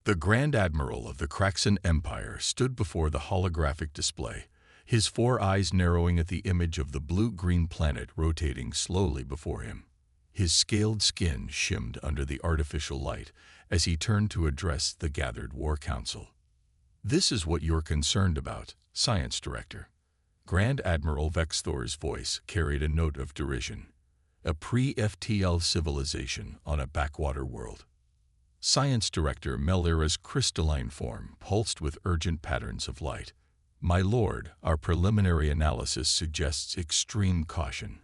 The Grand Admiral of the Kraxan Empire stood before the holographic display, his four eyes narrowing at the image of the blue-green planet rotating slowly before him. His scaled skin shimmed under the artificial light as he turned to address the gathered War Council. "This is what you're concerned about, Science Director." Grand Admiral Vexthor's voice carried a note of derision. A pre-FTL civilization on a backwater world. Science Director Melira's crystalline form pulsed with urgent patterns of light. "My lord, our preliminary analysis suggests extreme caution.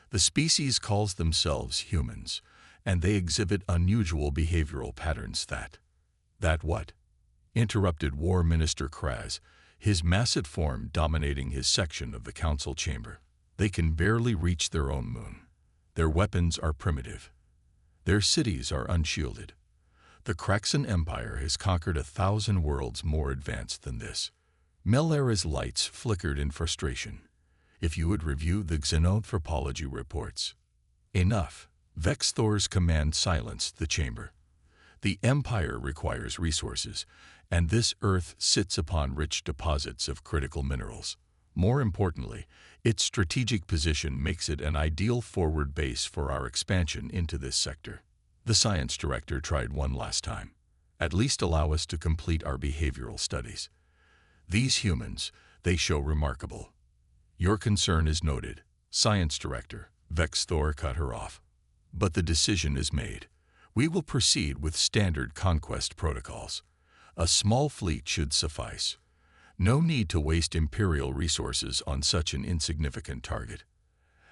The species calls themselves humans, and they exhibit unusual behavioral patterns that—" "That what?" interrupted War Minister Kraz, his massive form dominating his section of the council chamber. "They can barely reach their own moon. Their weapons are primitive. Their cities are unshielded. The Kraxan Empire has conquered 1,000 worlds more advanced than this." Melira's lights flickered in frustration. "If you would review the xenanthropology reports." "Enough." Vexthor's command silenced the chamber. "The Empire requires resources, and this Earth sits upon rich deposits of critical minerals. More importantly, its strategic position makes it an ideal forward base for our expansion into this sector." The science director tried one last time. "At least allow us to complete our behavioral studies. These humans, they show remarkable." "Your concern is noted, Science Director." Vexthor cut her off. "But the decision is made. We will proceed with standard conquest protocols. A small fleet should suffice. No need to waste Imperial resources on such an insignificant target."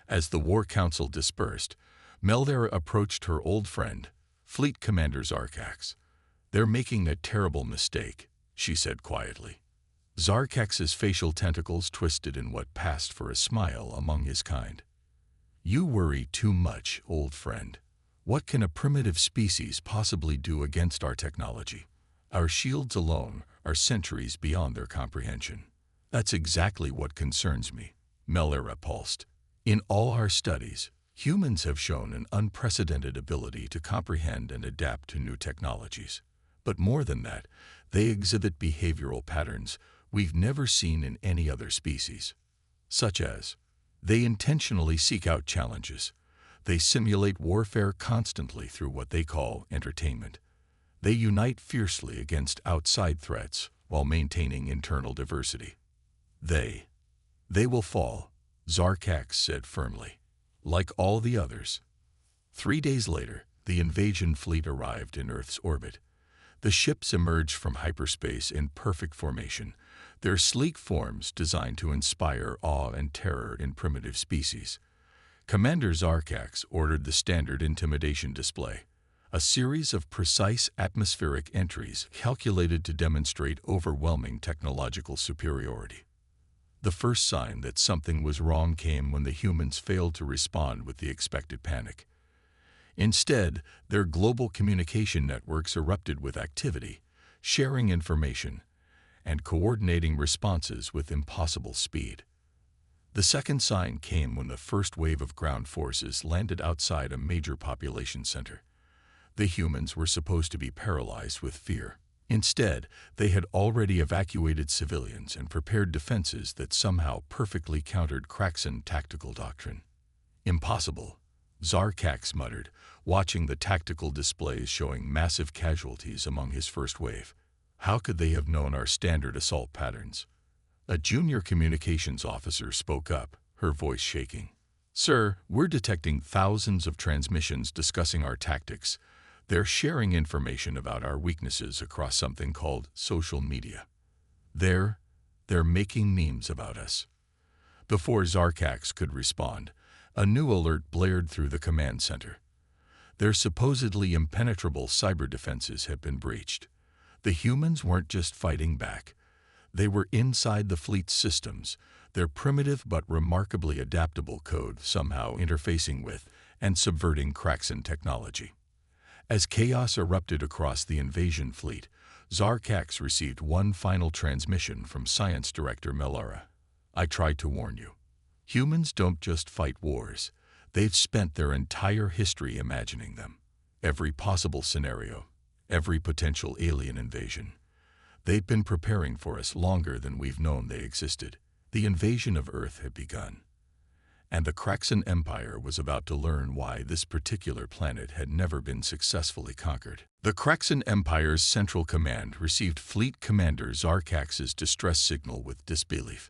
As the War Council dispersed, Melira approached her old friend, Fleet Commander Zarkax. "They're making a terrible mistake," she said quietly. Zarkax's facial tentacles twisted in what passed for a smile among his kind. "You worry too much, old friend. What can a primitive species possibly do against our technology? Our shields alone are centuries beyond their comprehension." "That's exactly what concerns me," Melira pulsed. "In all our studies, humans have shown an unprecedented ability to comprehend and adapt to new technologies. But more than that, they exhibit behavioral patterns we've never seen in any other species. Such as, they intentionally seek out challenges. They simulate warfare constantly through what they call entertainment. They unite fiercely against outside threats while maintaining internal diversity. They will fall," Zarkax said firmly. "Like all the others." 3 days later, the invasion fleet arrived in Earth's orbit. The ships emerged from hyperspace in perfect formation, their sleek forms designed to inspire awe and terror in primitive species. Commander Zarkax ordered the standard intimidation display, a series of precise atmospheric entries calculated to demonstrate overwhelming technological superiority. The first sign that something was wrong came when the humans failed to respond with the expected panic. Instead, their global communication networks erupted with activity, sharing information, and coordinating responses with impossible speed. The second sign came when the first wave of ground forces landed outside a major population center. The humans were supposed to be paralyzed with fear. Instead, they had already evacuated civilians and prepared defenses that somehow perfectly countered Kraxan tactical doctrine. "Impossible," Zarkax muttered, watching the tactical displays showing massive casualties among his first wave. "How could they have known our standard assault patterns?" A junior communications officer spoke up, her voice shaking. "Sir, we're detecting thousands of transmissions discussing our tactics. They're sharing information about our weaknesses across something called social media. They're making memes about us." Before Zarkax could respond, a new alert blared through the command center. Their supposedly impenetrable cyber defenses had been breached. The humans weren't just fighting back. They were inside the fleet's systems, their primitive but remarkably adaptable code somehow interfacing with and subverting Kraxan technology. As chaos erupted across the invasion fleet, Zarkax received one final transmission from Science Director Melira. "I tried to warn you. Humans don't just fight wars. They've spent their entire history imagining them. Every possible scenario, every potential alien invasion. They've been preparing for us longer than we've known they existed. The invasion of Earth had begun, and the Kraxan Empire was about to learn why this particular planet had never been successfully conquered. The Kraxan Empire's Central Command received Fleet Commander Zarkax's distress signal with disbelief.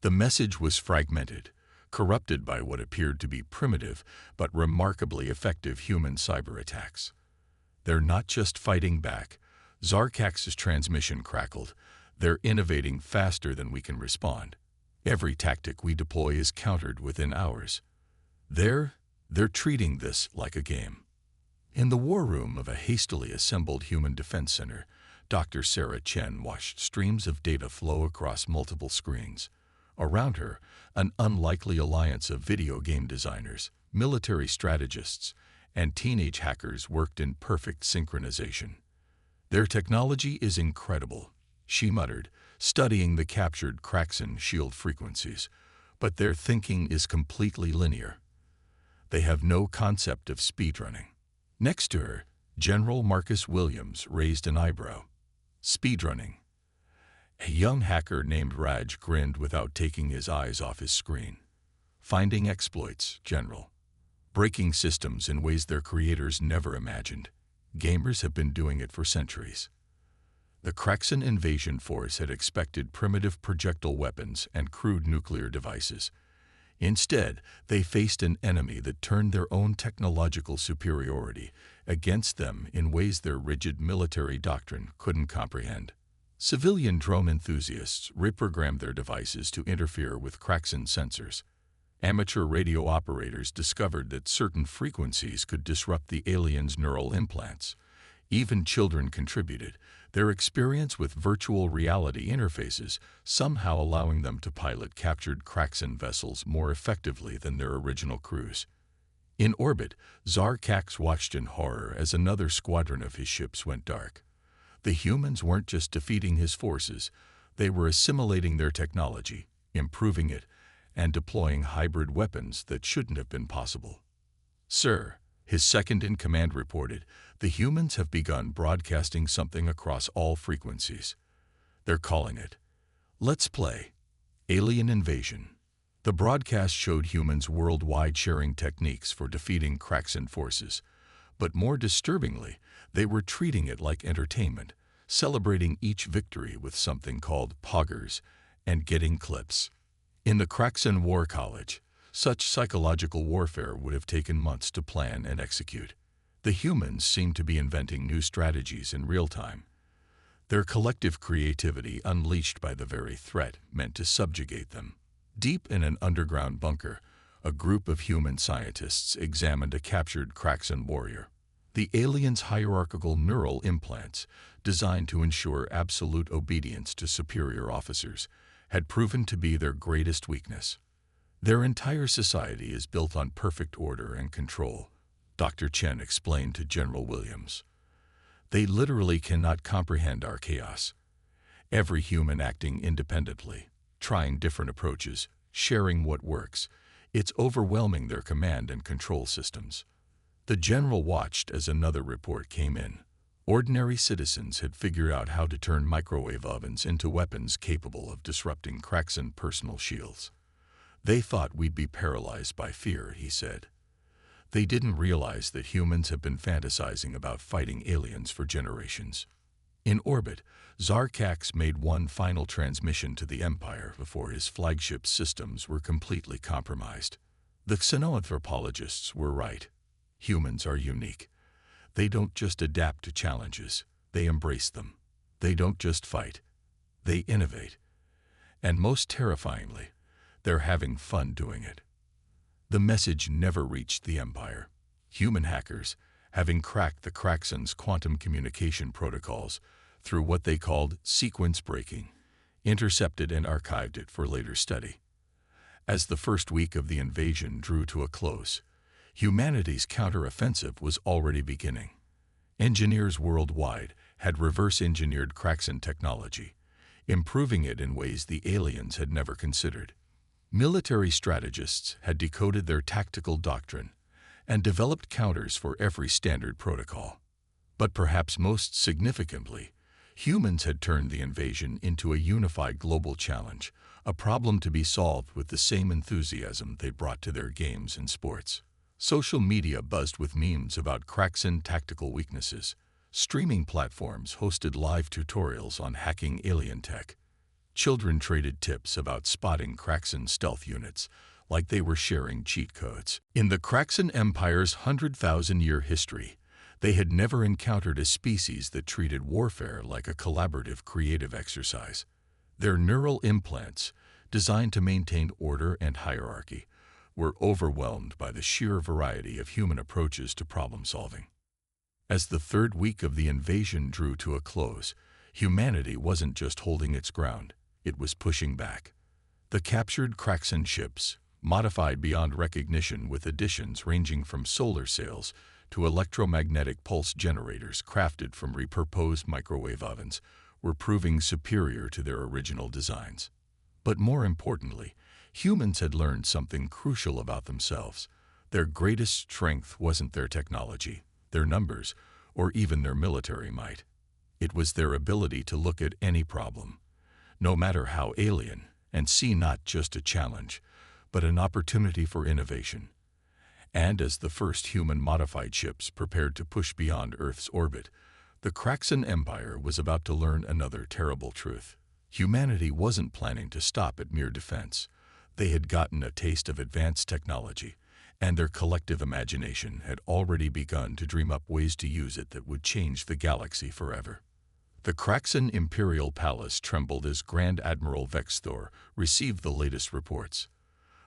The message was fragmented, corrupted by what appeared to be primitive but remarkably effective human cyber attacks. They're not just fighting back, Zarkax's transmission crackled. They're innovating faster than we can respond. Every tactic we deploy is countered within hours. They're treating this like a game. In the war room of a hastily assembled human defense center, Dr. Sarah Chen watched streams of data flow across multiple screens. Around her, an unlikely alliance of video game designers, military strategists, and teenage hackers worked in perfect synchronization. "Their technology is incredible," she muttered, studying the captured Kraxan shield frequencies, "but their thinking is completely linear. They have no concept of speedrunning." Next to her, General Marcus Williams raised an eyebrow. "Speedrunning?" A young hacker named Raj grinned without taking his eyes off his screen. "Finding exploits, General. Breaking systems in ways their creators never imagined. Gamers have been doing it for centuries." The Kraxan invasion force had expected primitive projectile weapons and crude nuclear devices. Instead, they faced an enemy that turned their own technological superiority against them in ways their rigid military doctrine couldn't comprehend. Civilian drone enthusiasts reprogrammed their devices to interfere with Kraxan sensors. Amateur radio operators discovered that certain frequencies could disrupt the aliens' neural implants. Even children contributed, their experience with virtual reality interfaces somehow allowing them to pilot captured Kraxan vessels more effectively than their original crews. In orbit, Zarkax watched in horror as another squadron of his ships went dark. The humans weren't just defeating his forces, they were assimilating their technology, improving it, and deploying hybrid weapons that shouldn't have been possible. "Sir," his second-in-command reported, "the humans have begun broadcasting something across all frequencies. They're calling it, 'Let's Play Alien Invasion.'" The broadcast showed humans worldwide sharing techniques for defeating Kraxan forces, but more disturbingly, they were treating it like entertainment, celebrating each victory with something called poggers and getting clips. In the Kraxan War College, such psychological warfare would have taken months to plan and execute. The humans seemed to be inventing new strategies in real time. Their collective creativity unleashed by the very threat meant to subjugate them. Deep in an underground bunker, a group of human scientists examined a captured Kraxan warrior. The alien's hierarchical neural implants, designed to ensure absolute obedience to superior officers, had proven to be their greatest weakness. "Their entire society is built on perfect order and control," Dr. Chen explained to General Williams. "They literally cannot comprehend our chaos. Every human acting independently, trying different approaches, sharing what works. It's overwhelming their command and control systems." The general watched as another report came in. Ordinary citizens had figured out how to turn microwave ovens into weapons capable of disrupting Kraxan personal shields. "They thought we'd be paralyzed by fear," he said. "They didn't realize that humans have been fantasizing about fighting aliens for generations." In orbit, Zarkax made one final transmission to the Empire before his flagship systems were completely compromised. The xenoanthropologists were right. Humans are unique. They don't just adapt to challenges, they embrace them. They don't just fight, they innovate. And most terrifyingly, they're having fun doing it. The message never reached the Empire. Human hackers, having cracked the Kraxan's quantum communication protocols through what they called sequence breaking, intercepted and archived it for later study. As the first week of the invasion drew to a close, humanity's counteroffensive was already beginning. Engineers worldwide had reverse-engineered Kraxan technology, improving it in ways the aliens had never considered. Military strategists had decoded their tactical doctrine and developed counters for every standard protocol. But perhaps most significantly, humans had turned the invasion into a unified global challenge, a problem to be solved with the same enthusiasm they brought to their games and sports. Social media buzzed with memes about Kraxan tactical weaknesses. Streaming platforms hosted live tutorials on hacking alien tech. Children traded tips about spotting Kraxan stealth units, like they were sharing cheat codes. In the Kraxan Empire's 100,000-year history, they had never encountered a species that treated warfare like a collaborative creative exercise. Their neural implants, designed to maintain order and hierarchy, were overwhelmed by the sheer variety of human approaches to problem-solving. As the third week of the invasion drew to a close, humanity wasn't just holding its ground, it was pushing back. The captured Kraxan ships, modified beyond recognition with additions ranging from solar sails to electromagnetic pulse generators crafted from repurposed microwave ovens, were proving superior to their original designs. But more importantly, humans had learned something crucial about themselves. Their greatest strength wasn't their technology, their numbers, or even their military might. It was their ability to look at any problem, no matter how alien, and see not just a challenge, but an opportunity for innovation. And as the first human-modified ships prepared to push beyond Earth's orbit, the Kraxan Empire was about to learn another terrible truth. Humanity wasn't planning to stop at mere defense. They had gotten a taste of advanced technology, and their collective imagination had already begun to dream up ways to use it that would change the galaxy forever. The Kraxan Imperial Palace trembled as Grand Admiral Vexthor received the latest reports.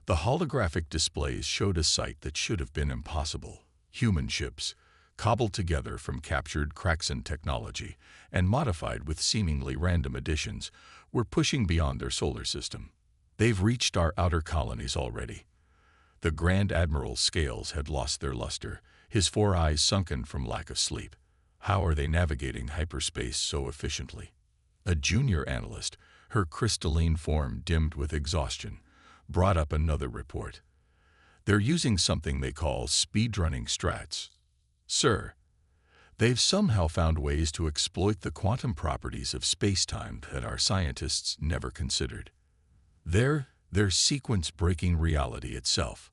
The holographic displays showed a sight that should have been impossible. Human ships, cobbled together from captured Kraxan technology and modified with seemingly random additions, were pushing beyond their solar system. "They've reached our outer colonies already." The Grand Admiral's scales had lost their luster, his 4 eyes sunken from lack of sleep. How are they navigating hyperspace so efficiently? A junior analyst, her crystalline form dimmed with exhaustion, brought up another report. "They're using something they call speedrunning strats. Sir, they've somehow found ways to exploit the quantum properties of space-time that our scientists never considered. They're sequence-breaking reality itself."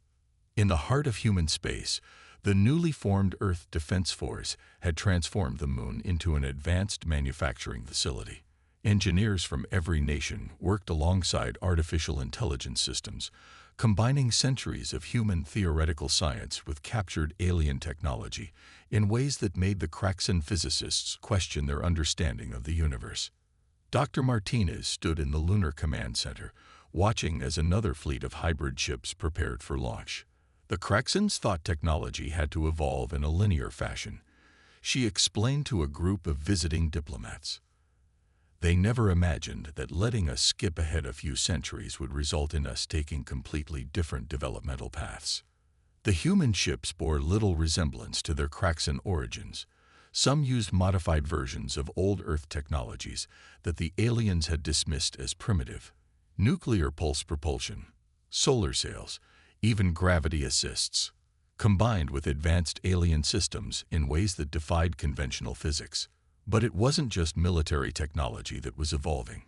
In the heart of human space, the newly formed Earth Defense Force had transformed the Moon into an advanced manufacturing facility. Engineers from every nation worked alongside artificial intelligence systems, combining centuries of human theoretical science with captured alien technology in ways that made the Kraxan physicists question their understanding of the universe. Dr. Martinez stood in the Lunar Command Center, watching as another fleet of hybrid ships prepared for launch. The Kraxans thought technology had to evolve in a linear fashion. She explained to a group of visiting diplomats. They never imagined that letting us skip ahead a few centuries would result in us taking completely different developmental paths. The human ships bore little resemblance to their Kraxan origins. Some used modified versions of old Earth technologies that the aliens had dismissed as primitive. Nuclear pulse propulsion, solar sails, even gravity assists, combined with advanced alien systems in ways that defied conventional physics. But it wasn't just military technology that was evolving.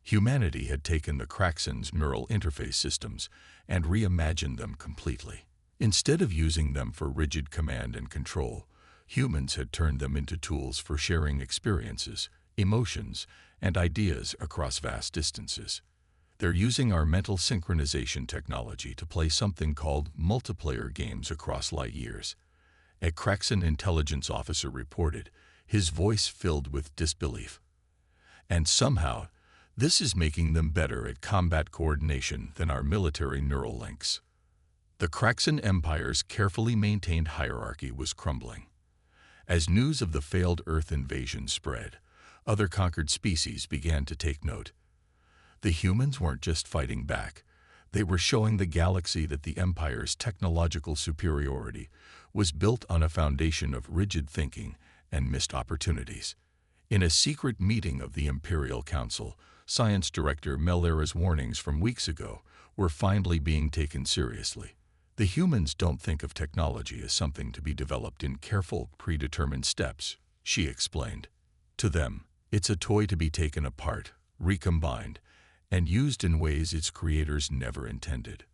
Humanity had taken the Kraxans' neural interface systems and reimagined them completely. Instead of using them for rigid command and control, humans had turned them into tools for sharing experiences, emotions, and ideas across vast distances. They're using our mental synchronization technology to play something called multiplayer games across light years. A Kraxan intelligence officer reported, his voice filled with disbelief. "And somehow, this is making them better at combat coordination than our military neural links." The Kraxan Empire's carefully maintained hierarchy was crumbling. As news of the failed Earth invasion spread, other conquered species began to take note. The humans weren't just fighting back. They were showing the galaxy that the Empire's technological superiority was built on a foundation of rigid thinking and missed opportunities. In a secret meeting of the Imperial Council, Science Director Melera's warnings from weeks ago were finally being taken seriously. The humans don't think of technology as something to be developed in careful, predetermined steps. she explained. To them, it's a toy to be taken apart, recombined, and used in ways its creators never intended.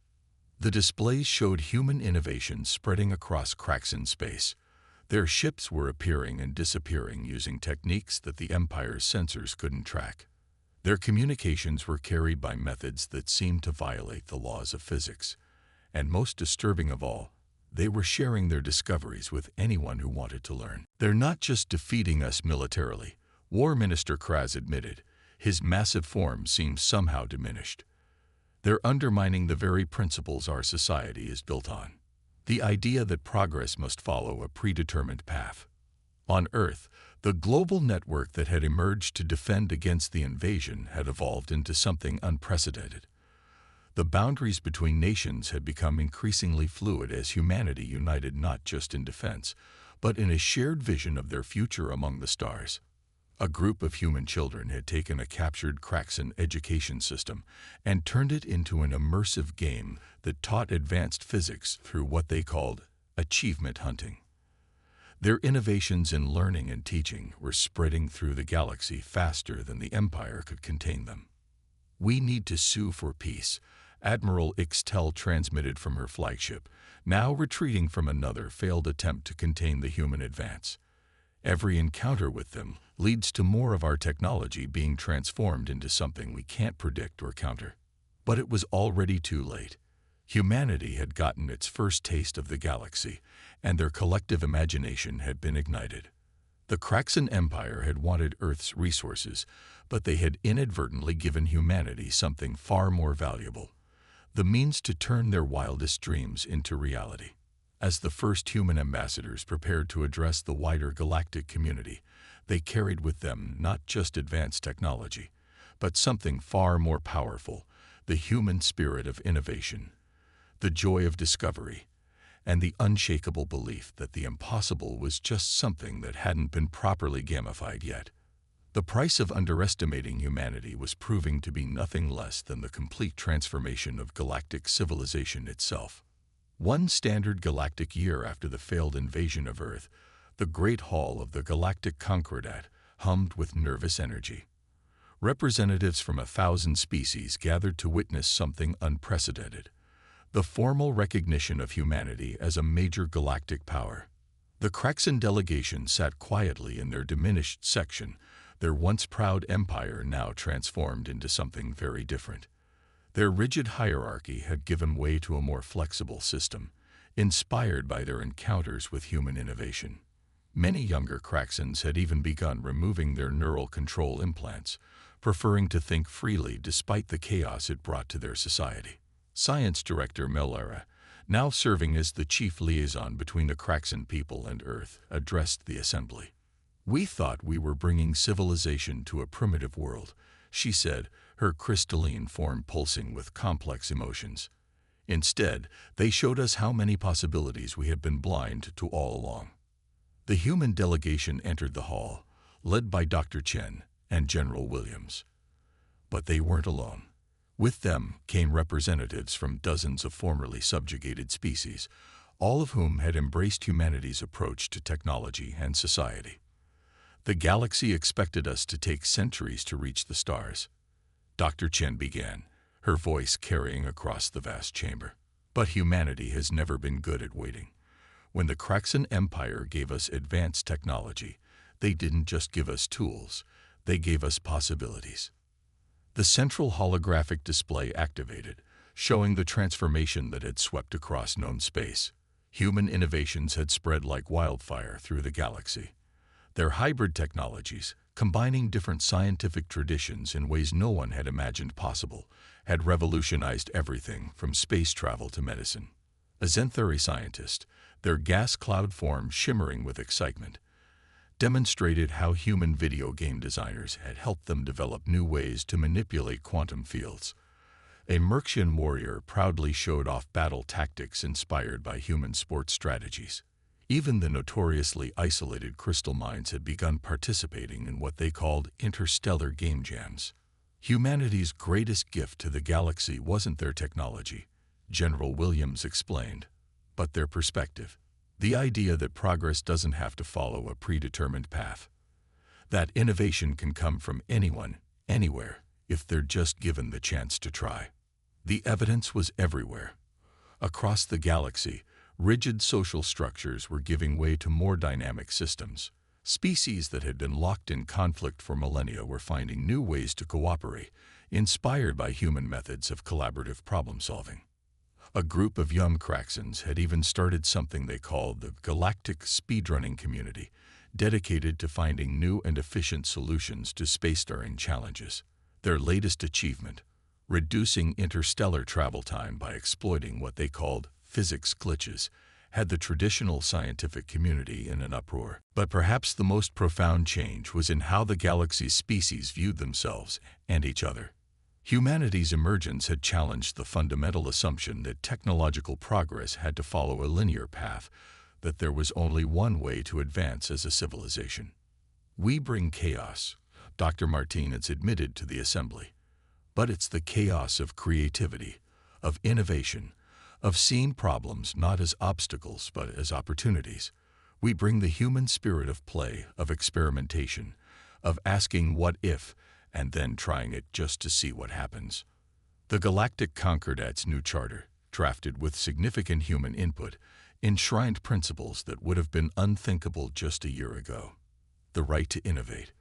The displays showed human innovation spreading across cracks in space. Their ships were appearing and disappearing using techniques that the Empire's sensors couldn't track. Their communications were carried by methods that seemed to violate the laws of physics. And most disturbing of all, they were sharing their discoveries with anyone who wanted to learn. They're not just defeating us militarily, War Minister Kraz admitted. His massive form seemed somehow diminished. They're undermining the very principles our society is built on. The idea that progress must follow a predetermined path. On Earth, the global network that had emerged to defend against the invasion had evolved into something unprecedented. The boundaries between nations had become increasingly fluid as humanity united not just in defense, but in a shared vision of their future among the stars. A group of human children had taken a captured Kraxan education system and turned it into an immersive game that taught advanced physics through what they called achievement hunting. Their innovations in learning and teaching were spreading through the galaxy faster than the Empire could contain them. "We need to sue for peace," Admiral Ixtel transmitted from her flagship, now retreating from another failed attempt to contain the human advance. "Every encounter with them leads to more of our technology being transformed into something we can't predict or counter." But it was already too late. Humanity had gotten its first taste of the galaxy, and their collective imagination had been ignited. The Kraxan Empire had wanted Earth's resources, but they had inadvertently given humanity something far more valuable: the means to turn their wildest dreams into reality. As the first human ambassadors prepared to address the wider galactic community, they carried with them not just advanced technology, but something far more powerful: the human spirit of innovation, the joy of discovery, and the unshakable belief that the impossible was just something that hadn't been properly gamified yet. The price of underestimating humanity was proving to be nothing less than the complete transformation of galactic civilization itself. One standard galactic year after the failed invasion of Earth, the Great Hall of the Galactic Concordat hummed with nervous energy. Representatives from 1,000 species gathered to witness something unprecedented: the formal recognition of humanity as a major galactic power. The Kraxan delegation sat quietly in their diminished section, their once proud empire now transformed into something very different. Their rigid hierarchy had given way to a more flexible system, inspired by their encounters with human innovation. Many younger Kraxans had even begun removing their neural control implants, preferring to think freely despite the chaos it brought to their society. Science Director Melara, now serving as the chief liaison between the Kraxan people and Earth, addressed the assembly. "We thought we were bringing civilization to a primitive world," she said, her crystalline form pulsing with complex emotions. "Instead, they showed us how many possibilities we had been blind to all along." The human delegation entered the hall, led by Dr. Chen and General Williams. But they weren't alone. With them came representatives from dozens of formerly subjugated species, all of whom had embraced humanity's approach to technology and society. "The galaxy expected us to take centuries to reach the stars," Dr. Chen began, her voice carrying across the vast chamber. "But humanity has never been good at waiting. When the Kraxan Empire gave us advanced technology, they didn't just give us tools, they gave us possibilities." The central holographic display activated, showing the transformation that had swept across known space. Human innovations had spread like wildfire through the galaxy. Their hybrid technologies, combining different scientific traditions in ways no one had imagined possible, had revolutionized everything from space travel to medicine. A Zenthuri scientist, their gas cloud form shimmering with excitement, demonstrated how human video game designers had helped them develop new ways to manipulate quantum fields. A Merxian warrior proudly showed off battle tactics inspired by human sports strategies. Even the notoriously isolated crystal mines had begun participating in what they called interstellar game jams. Humanity's greatest gift to the galaxy wasn't their technology, General Williams explained, but their perspective. The idea that progress doesn't have to follow a predetermined path. That innovation can come from anyone, anywhere, if they're just given the chance to try. The evidence was everywhere. Across the galaxy, rigid social structures were giving way to more dynamic systems. Species that had been locked in conflict for millennia were finding new ways to cooperate, inspired by human methods of collaborative problem-solving. A group of young Craxans had even started something they called the Galactic speedrunning community, dedicated to finding new and efficient solutions to spacefaring challenges. Their latest achievement, reducing interstellar travel time by exploiting what they called physics glitches, had the traditional scientific community in an uproar. But perhaps the most profound change was in how the galaxy's species viewed themselves and each other. Humanity's emergence had challenged the fundamental assumption that technological progress had to follow a linear path, that there was only one way to advance as a civilization. "We bring chaos," Dr. Martinez admitted to the assembly. "But it's the chaos of creativity, of innovation, of seeing problems not as obstacles but as opportunities. We bring the human spirit of play, of experimentation, of asking what if, and then trying it just to see what happens." The Galactic Concordats' new charter, drafted with significant human input, enshrined principles that would have been unthinkable just a year ago. The right to innovate,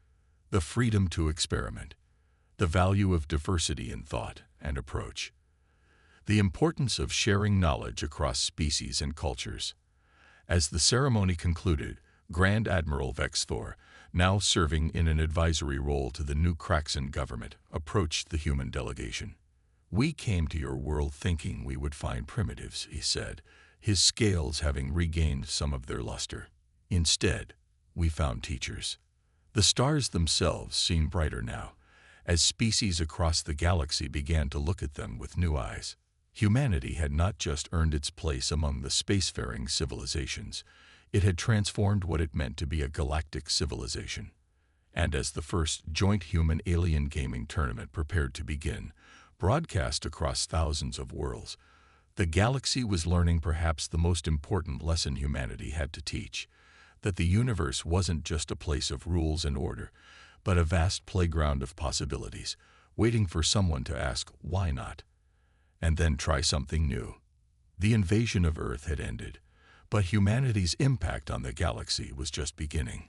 the freedom to experiment, the value of diversity in thought and approach, the importance of sharing knowledge across species and cultures. As the ceremony concluded, Grand Admiral Vexthor, now serving in an advisory role to the new Craxan government, approached the human delegation. "We came to your world thinking we would find primitives," he said, his scales having regained some of their luster. "Instead, we found teachers." The stars themselves seemed brighter now, as species across the galaxy began to look at them with new eyes. Humanity had not just earned its place among the spacefaring civilizations, it had transformed what it meant to be a galactic civilization. And as the first joint human-alien gaming tournament prepared to begin, broadcast across thousands of worlds, the galaxy was learning perhaps the most important lesson humanity had to teach, that the universe wasn't just a place of rules and order, but a vast playground of possibilities, waiting for someone to ask, "Why not?" and then try something new. The invasion of Earth had ended, but humanity's impact on the galaxy was just beginning.